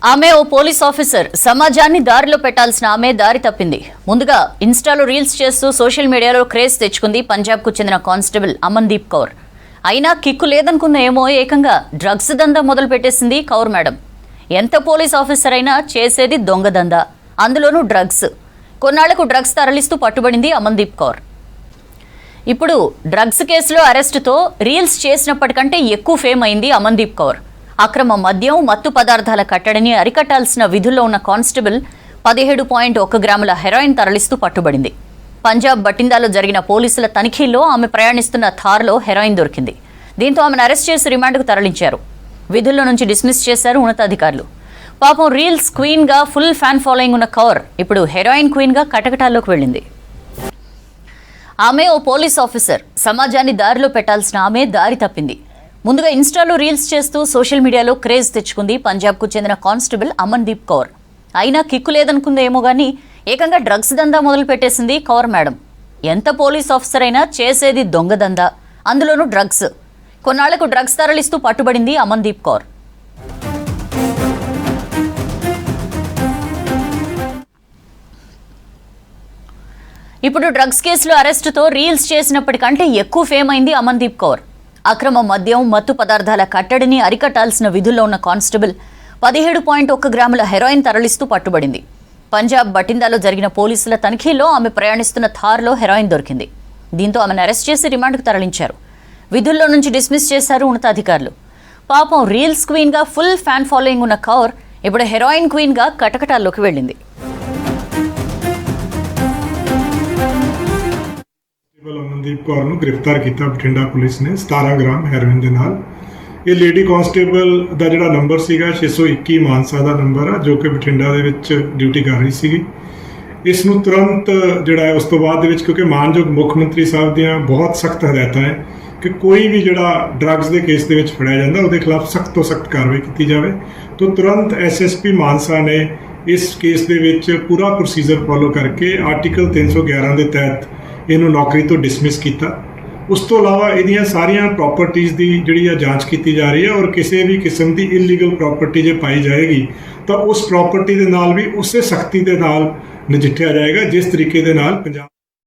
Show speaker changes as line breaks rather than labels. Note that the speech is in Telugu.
ఆమె ఓ పోలీస్ ఆఫీసర్. సమాజాన్ని దారిలో పెట్టాల్సిన ఆమె దారి తప్పింది. ముందుగా ఇన్స్టాలో రీల్స్ చేస్తూ సోషల్ మీడియాలో క్రేజ్ తెచ్చుకుంది పంజాబ్కు చెందిన కానిస్టేబుల్ అమన్దీప్ కౌర్. అయినా కిక్కు లేదనుకున్న ఏమో ఏకంగా డ్రగ్స్ దందా మొదలు పెట్టేసింది కౌర్ మేడం. ఎంత పోలీస్ ఆఫీసర్ అయినా చేసేది దొంగ దందా, అందులోనూ డ్రగ్స్. కొన్నాళ్లకు డ్రగ్స్ తరలిస్తూ పట్టుబడింది అమన్దీప్ కౌర్. ఇప్పుడు డ్రగ్స్ కేసులో అరెస్టుతో రీల్స్ చేసినప్పటికంటే ఎక్కువ ఫేమ్ అయింది అమన్దీప్ కౌర్. అక్రమ మద్యం, మత్తు పదార్థాల కట్టడిని అరికట్టాల్సిన విధుల్లో ఉన్న కానిస్టేబుల్ 17.1 గ్రాముల హెరాయిన్ తరలిస్తూ పట్టుబడింది. పంజాబ్ బటిందాలో జరిగిన పోలీసుల తనిఖీల్లో ఆమె ప్రయాణిస్తున్న థార్లో హెరాయిన్ దొరికింది. దీంతో ఆమెను అరెస్ట్ చేసి రిమాండ్కు తరలించారు. విధుల్లో నుంచి డిస్మిస్ చేశారు ఉన్నతాధికారులు. పాపం రీల్స్ క్వీన్గా ఫుల్ ఫ్యాన్ ఫాలోయింగ్ ఉన్న కౌర్ ఇప్పుడు హెరాయిన్ క్వీన్గా కటకటాల్లోకి వెళ్ళింది. ఆమె ఓ పోలీస్ ఆఫీసర్. సమాజాన్ని దారిలో పెట్టాల్సిన ఆమె దారి తప్పింది. ముందుగా ఇన్స్టాలో రీల్స్ చేస్తూ సోషల్ మీడియాలో క్రేజ్ తెచ్చుకుంది పంజాబ్కు చెందిన కానిస్టేబుల్ అమన్దీప్ కౌర్. అయినా కిక్కు లేదనుకుందేమో గానీ ఏకంగా డ్రగ్స్ దందా మొదలు పెట్టేసింది కౌర్ మేడం. ఎంత పోలీస్ ఆఫీసర్ అయినా చేసేది దొంగ దందా, అందులోనూ డ్రగ్స్. కొన్నాళ్లకు డ్రగ్స్ తరలిస్తూ పట్టుబడింది అమన్దీప్ కౌర్. ఇప్పుడు డ్రగ్స్ కేసులో అరెస్టుతో రీల్స్ చేసినప్పటికంటే ఎక్కువ ఫేమ్ అయింది అమన్దీప్ కౌర్. అక్రమ మద్యం, మత్తు పదార్థాల కట్టడిని అరికట్టాల్సిన విధుల్లో ఉన్న కానిస్టేబుల్ 17.1 గ్రాముల హెరాయిన్ తరలిస్తూ పట్టుబడింది. పంజాబ్ బటిందాలో జరిగిన పోలీసుల తనిఖీల్లో ఆమె ప్రయాణిస్తున్న థార్లో హెరాయిన్ దొరికింది. దీంతో ఆమెను అరెస్ట్ చేసి రిమాండ్కు తరలించారు. విధుల్లో నుంచి డిస్మిస్ చేశారు ఉన్నతాధికారులు. పాపం రీల్స్ క్వీన్గా ఫుల్ ఫ్యాన్ ఫాలోయింగ్ ఉన్న కౌర్ ఇప్పుడు హెరాయిన్ క్వీన్గా కటకటాల్లోకి వెళ్ళింది.
ਅਮਨਦੀਪ ਕੌਰ ਨੂੰ ਗ੍ਰਿਫਤਾਰ ਕੀਤਾ ਬਠਿੰਡਾ ਪੁਲਿਸ ਨੇ 17 ਗ੍ਰਾਮ ਹੈਰੋਇਨ ਦੇ ਨਾਲ। ਇਹ ਲੇਡੀ ਕਾਂਸਟੇਬਲ ਦਾ ਜਿਹੜਾ ਨੰਬਰ ਸੀਗਾ 621 ਮਾਨਸਾ ਦਾ ਨੰਬਰ ਆ, ਜੋ ਕਿ ਬਠਿੰਡਾ ਦੇ ਵਿੱਚ ਡਿਊਟੀ ਕਰ ਰਹੀ ਸੀਗੀ। ਇਸ ਨੂੰ ਤੁਰੰਤ ਜਿਹੜਾ ਹੈ ਉਸ ਤੋਂ ਬਾਅਦ ਦੇ ਵਿੱਚ, ਕਿਉਂਕਿ ਮਾਨਯੋਗ ਮੁੱਖ ਮੰਤਰੀ ਸਾਹਿਬ ਦੀਆਂ ਬਹੁਤ ਸਖਤ ਹਦਾਇਤਾਂ ਹੈ ਕਿ ਕੋਈ ਵੀ ਜਿਹੜਾ ਡਰੱਗਸ ਦੇ ਕੇਸ ਦੇ ਵਿੱਚ ਫੜਿਆ ਜਾਂਦਾ ਉਹਦੇ ਖਿਲਾਫ ਸਖਤ ਤੋਂ ਸਖਤ ਕਾਰਵਾਈ ਕੀਤੀ ਜਾਵੇ। ਤਾਂ ਤੁਰੰਤ ਐਸਐਸਪੀ ਮਾਨਸਾ ਨੇ ਇਸ ਕੇਸ ਦੇ ਵਿੱਚ ਪੂਰਾ ਪ੍ਰੋਸੀਜਰ ਫੋਲੋ ਕਰਕੇ ਆਰਟੀਕਲ 311 ਦੇ ਤਹਿਤ ਇਹਨੂੰ ਨੌਕਰੀ ਤੋਂ ਡਿਸਮਿਸ ਕੀਤਾ। ਉਸ ਤੋਂ ਇਲਾਵਾ ਇਹਦੀਆਂ ਸਾਰੀਆਂ ਪ੍ਰਾਪਰਟੀਜ਼ ਦੀ ਜਿਹੜੀ ਆ ਜਾਂਚ ਕੀਤੀ ਜਾ ਰਹੀ ਹੈ, ਔਰ ਕਿਸੇ ਵੀ ਕਿਸਮ ਦੀ ਇਲੀਗਲ ਪ੍ਰਾਪਰਟੀ ਜੇ ਪਾਈ ਜਾਏਗੀ ਤਾਂ ਉਸ ਪ੍ਰਾਪਰਟੀ ਦੇ ਨਾਲ ਵੀ ਉਸੇ ਸਖਤੀ ਦੇ ਨਾਲ ਨਜਿੱਠਿਆ ਜਾਏਗਾ ਜਿਸ ਤਰੀਕੇ ਦੇ ਨਾਲ ਪੰਜਾਬ